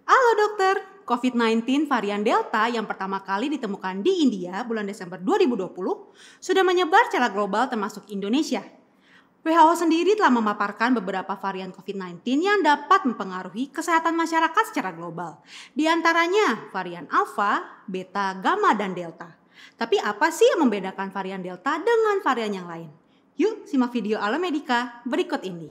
Halo dokter, COVID-19 varian Delta yang pertama kali ditemukan di India bulan Desember 2020 sudah menyebar secara global termasuk Indonesia. WHO sendiri telah memaparkan beberapa varian COVID-19 yang dapat mempengaruhi kesehatan masyarakat secara global. Di antaranya varian Alpha, Beta, Gamma, dan Delta. Tapi apa sih yang membedakan varian Delta dengan varian yang lain? Yuk simak video Alomedica berikut ini.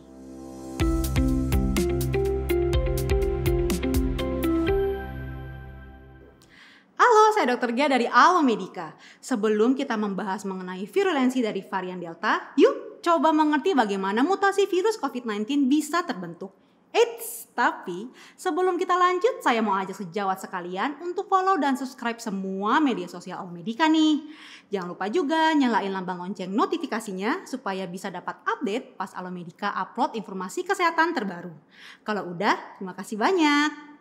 Halo, saya Dr. Gia dari Alomedica. Sebelum kita membahas mengenai virulensi dari varian Delta, yuk coba mengerti bagaimana mutasi virus COVID-19 bisa terbentuk. Eits, tapi sebelum kita lanjut, saya mau ajak sejawat sekalian untuk follow dan subscribe semua media sosial Alomedica nih. Jangan lupa juga nyalain lambang lonceng notifikasinya supaya bisa dapat update pas Alomedica upload informasi kesehatan terbaru. Kalau udah, terima kasih banyak.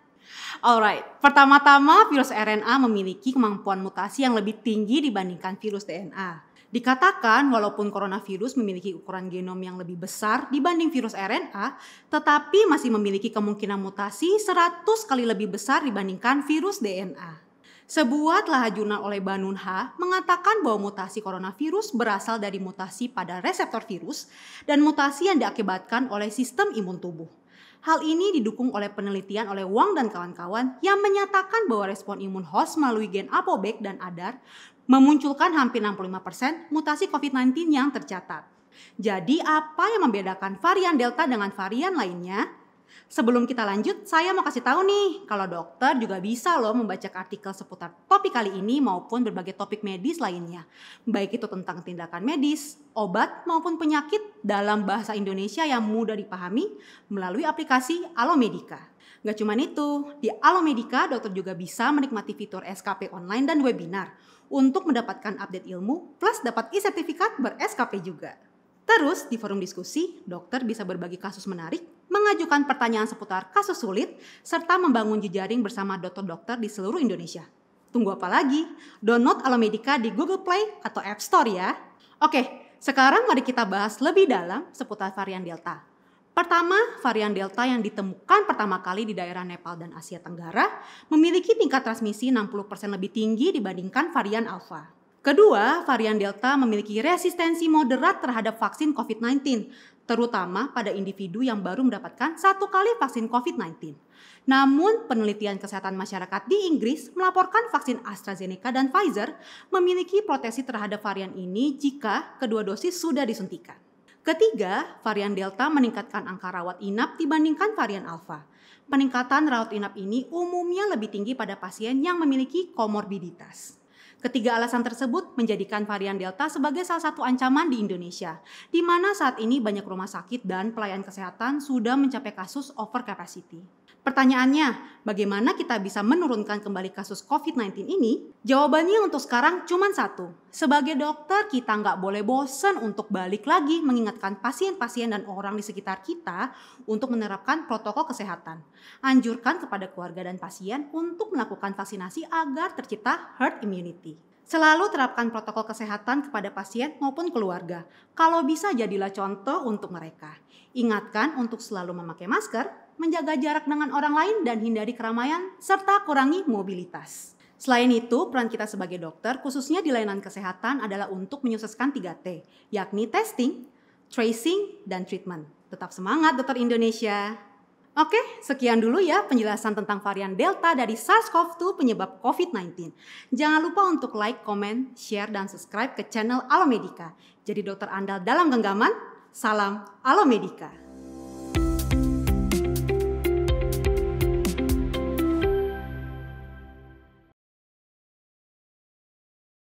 Alright, pertama-tama virus RNA memiliki kemampuan mutasi yang lebih tinggi dibandingkan virus DNA. Dikatakan walaupun coronavirus memiliki ukuran genom yang lebih besar dibanding virus RNA, tetapi masih memiliki kemungkinan mutasi 100 kali lebih besar dibandingkan virus DNA. Sebuah telah jurnal oleh Banunha mengatakan bahwa mutasi coronavirus berasal dari mutasi pada reseptor virus dan mutasi yang diakibatkan oleh sistem imun tubuh. Hal ini didukung oleh penelitian oleh Wang dan kawan-kawan yang menyatakan bahwa respon imun host melalui gen ApoB dan ADAR memunculkan hampir 65% mutasi COVID-19 yang tercatat. Jadi apa yang membedakan varian Delta dengan varian lainnya? Sebelum kita lanjut, saya mau kasih tahu nih, kalau dokter juga bisa loh membaca artikel seputar topik kali ini maupun berbagai topik medis lainnya. Baik itu tentang tindakan medis, obat maupun penyakit dalam bahasa Indonesia yang mudah dipahami melalui aplikasi Alomedica. Gak cuma itu, di Alomedica dokter juga bisa menikmati fitur SKP online dan webinar untuk mendapatkan update ilmu plus dapat e-sertifikat ber-SKP juga. Terus di forum diskusi, dokter bisa berbagi kasus menarik, mengajukan pertanyaan seputar kasus sulit, serta membangun jejaring bersama dokter-dokter di seluruh Indonesia. Tunggu apa lagi? Download Alomedica di Google Play atau App Store ya. Oke, sekarang mari kita bahas lebih dalam seputar varian Delta. Pertama, varian Delta yang ditemukan pertama kali di daerah Nepal dan Asia Tenggara memiliki tingkat transmisi 60% lebih tinggi dibandingkan varian Alpha. Kedua, varian Delta memiliki resistensi moderat terhadap vaksin COVID-19, terutama pada individu yang baru mendapatkan 1 kali vaksin COVID-19. Namun, penelitian kesehatan masyarakat di Inggris melaporkan vaksin AstraZeneca dan Pfizer memiliki proteksi terhadap varian ini jika kedua dosis sudah disuntikan. Ketiga, varian Delta meningkatkan angka rawat inap dibandingkan varian Alpha. Peningkatan rawat inap ini umumnya lebih tinggi pada pasien yang memiliki komorbiditas. Ketiga alasan tersebut menjadikan varian Delta sebagai salah satu ancaman di Indonesia, di mana saat ini banyak rumah sakit dan pelayanan kesehatan sudah mencapai kasus over capacity. Pertanyaannya, bagaimana kita bisa menurunkan kembali kasus COVID-19 ini? Jawabannya untuk sekarang cuma satu. Sebagai dokter, kita nggak boleh bosan untuk balik lagi mengingatkan pasien-pasien dan orang di sekitar kita untuk menerapkan protokol kesehatan. Anjurkan kepada keluarga dan pasien untuk melakukan vaksinasi agar tercipta herd immunity. Selalu terapkan protokol kesehatan kepada pasien maupun keluarga. Kalau bisa jadilah contoh untuk mereka. Ingatkan untuk selalu memakai masker, menjaga jarak dengan orang lain dan hindari keramaian, serta kurangi mobilitas. Selain itu, peran kita sebagai dokter, khususnya di layanan kesehatan adalah untuk menyukseskan 3T, yakni testing, tracing, dan treatment. Tetap semangat dokter Indonesia! Oke, sekian dulu ya penjelasan tentang varian Delta dari SARS-CoV-2 penyebab COVID-19. Jangan lupa untuk like, comment, share, dan subscribe ke channel Alomedica. Jadi dokter andal dalam genggaman, salam Alomedica.